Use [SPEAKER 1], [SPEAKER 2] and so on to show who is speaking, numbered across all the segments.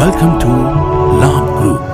[SPEAKER 1] Welcome to Labh Group.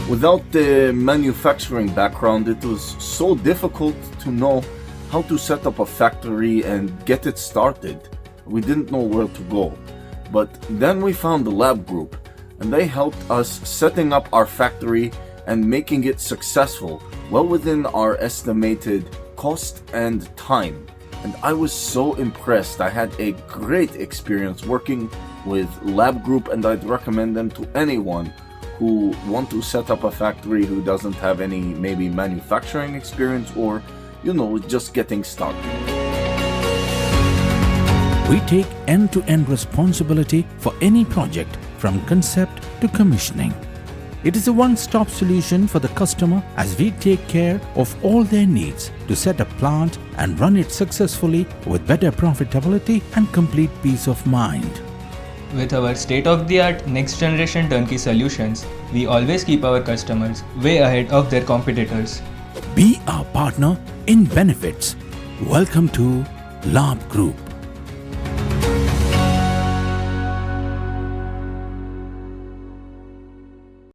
[SPEAKER 2] Without the manufacturing background, it was so difficult to know how to set up a factory and get it started. We didn't know where to go. But then we found the Labh Group, and they helped us setting up our factory and making it successful, well within our estimated cost and time. And I was so impressed. I had a great experience working with Labh Group, and I'd recommend them to anyone who want to set up a factory who doesn't have any maybe manufacturing experience or, just getting started.
[SPEAKER 1] We take end-to-end responsibility for any project from concept to commissioning. It is a one-stop solution for the customer as we take care of all their needs to set a plant and run it successfully with better profitability and complete peace of mind.
[SPEAKER 3] With our state-of-the-art next-generation turnkey solutions, we always keep our customers way ahead of their competitors.
[SPEAKER 1] Be our partner in benefits. Welcome to Labh Group.